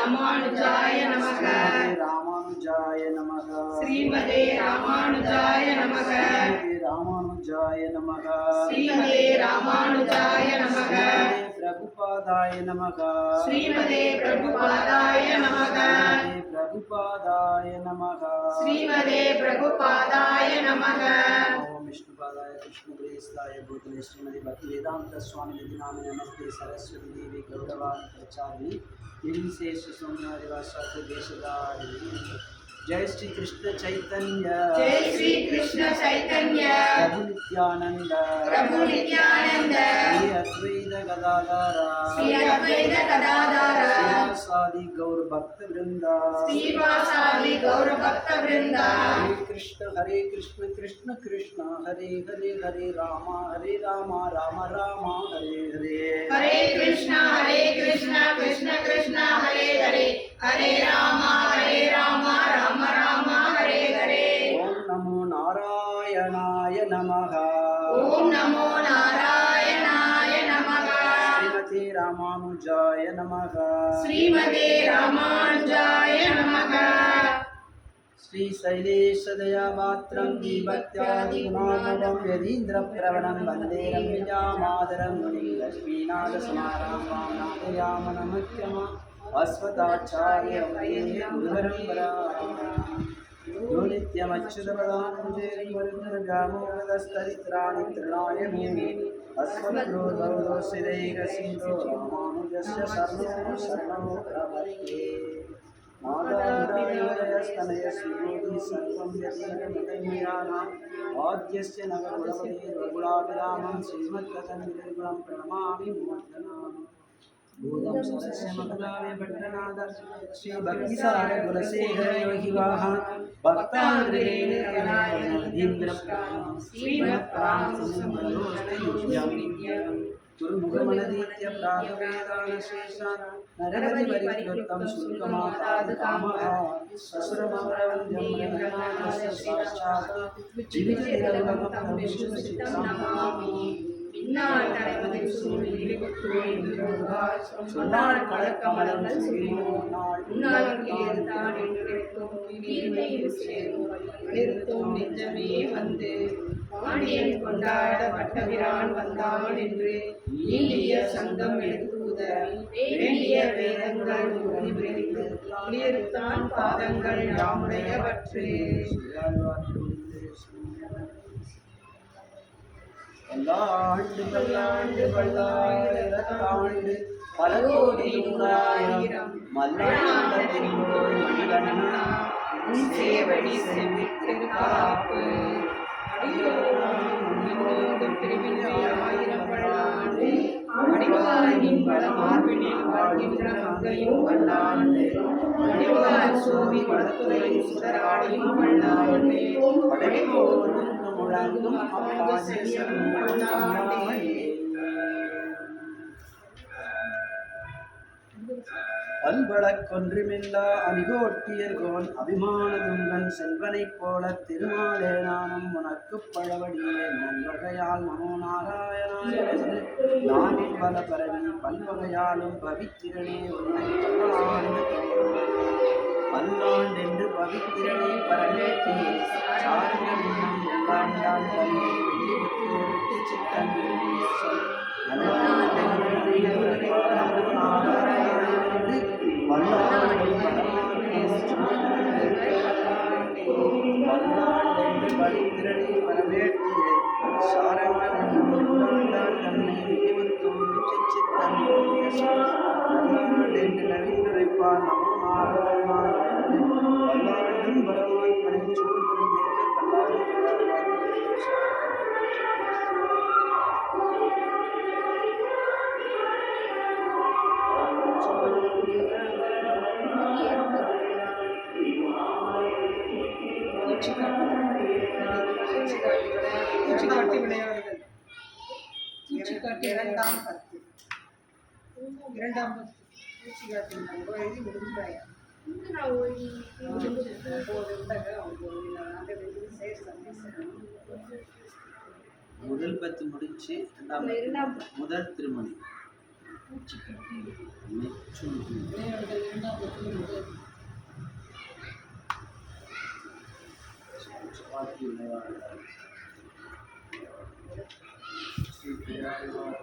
ராமானுஜாய நமக. ராமானுஜாய நமக. ஸ்ரீமதே ராமானுஜாய நமக. ராமானுஜாய நமக. ஸ்ரீமதே ராமானுஜாய நமக. பிரபுபாதாய நமக. ஸ்ரீமதே பிரபுபாதாய நமக. பிரபுபாதாய நமக. ஸ்ரீமதே பிரபுபாதாய நமக. ஓம் விஷ்ணுபாதாய கிருஷ்ணபிரேஸ்தாய பூதலே ஸ்ரீமதி பக்தி வேதாந்த சுவாமி நிதிநாமி நமஸ்தே சரஸ்வதி தேவி கௌரவாணி பிரச்சாரிணி निर्विशेष सोमवारिवासात् देशदारिणी। जय श्री कृष्ण चैतन्य जय श्री कृष्ण चैतन्य प्रभु नित्यानंद प्रभु नित्यानंद श्री अद्वैत गदाधर श्री अद्वैत गदाधर श्रीवासादि गौर भक्त वृंद श्रीवासादि गौर भक्त वृंद। हरे कृष्ण कृष्ण कृष्ण हरे हरे हरे राम राम राम हरे हरे। हरे कृष्ण कृष्ण कृष्ण हरे हरे हरे राम राम राम हरे हरे। ओम नमो नारायणाय नमः। ओम नमो नारायणाय नमः। श्रीमते रामानुजाय नमः। श्रीमते रामानुजाय नमः। श्री शैलेश दया मात्रं दीभक्त्यादि गुणार्णवं यदीन्द्र प्रवणं वन्दे रम्यजामादरं मुनिं लक्ष्मीनाथ समारम्भां नाथयामनमुख्यम अस्मदाचार्य गुरुपरम्परा यो नित्यमच्युतपदाम्बुजयुग्मरुग्मव्यामोहदस्तरित्राणि तृणाय मेने अस्मद्गुरोर्भवदोषिदैकसिन्धो रामानुजस्य शरणं शरणं प्रपद्ये। मातापितास्तनय श्रीमोदी सर्वं यदीनमतन्मयानां आद्यस्य नवकुलपते रघुलाभिरामं श्रीमत्कथनिर्गुणं प्रणमामि मूर्धनाम्। भूतं सरस्य मकरावे भट्टनाथ श्री भक्तिसार कुलशेखर योगिवाह भक्तांद्रेन्द्र श्रीमत्प्राणसंबरोस्ते गुरुमुखमनदीत्य प्रातवेदानशेषान् नरपति परिकृतं शुल्कमाताद् कामः ससुरमवरवन्द्यं रङ्गनाथस्य साक्षात् जीवितनिरवगतं विष्णुचित्तं नमामि। இன்னார் தலைவதில் சூழ்நிலை சொன்னார் கலக்கமலம் உன்னாருக்கு இருந்தான் என்று நினைத்தோம் வீழ்மையில் சேரும் நிறுத்தோம் நெஞ்சமே வந்து பாண்டியன் கொண்டாட பட்டபிரான் வந்தான் என்று இந்திய சங்கம் எடுத்துத வேண்டிய வேதங்கள் உரிமைந்து உயர்த்தான் பாதங்கள் யாமுடையவற்று। பல்லாண்டு பல்லாண்டு பல்லாயிரத்தாண்டு பல கோடி நூறாயிரம் மல்லாண்ட பெரியோர் மணிகண்ணா உன் சேவடி செவித்திரு காப்பு அடியோடு பிரிவினை ஆயிரம் பல்லாண்டு அடிவாரின் பலமார்பினில் வாழ்கின்ற மங்கையும் பல்லாண்டு அடிவார் சோவி வளத்துறையின் சுடராடியும் பல்லாண்டு படைப்போரும் முழங்கும் பல்படக் கொன்றுமில்லா அணிகோட்டியர்கோன் அபிமானதுங்கன் செல்வனைப் போல திருமாலே நானும் உனக்கு பழவடியே நல்வகையால் நமோ நாராயணாய நானில் பல பரவி பல்வகையாலும் பவித்திரனே உன்னை பல்லாண்டென்று பவித்திரனே பரமேற்றி சாருங்கள் இன்னும் உள்ளாண்டான் தன்னை வெள்ளிபுத்து விட்டு சித்தன் பல்லாண்டென்று பவித்திரனே பரமேற்றியே சாரங்கள் இன்னும் உள்ளாண்டான் தன்னை வெள்ளிபுத்து விட்டு சித்தன் நல்லாண்டென்று நவீனுரைப்பார் நமோ நாராயணாய பல்லாண்டும் பரவான் மனை சூழ்ந்திருந்தேற்ற பல்லாண்டு பூச்சிக்காட்டி விளையாடுதல் பூச்சிக்காட்டி இரண்டாம் பத்து பூச்சிக்காட்டி எழுதி முடிஞ்சாயா முதல் பத்து முடிச்சு முதல் திருமணி சப்பாத்தி விளையாடுறார் ஸ்ரீ பெரியாழ்வார்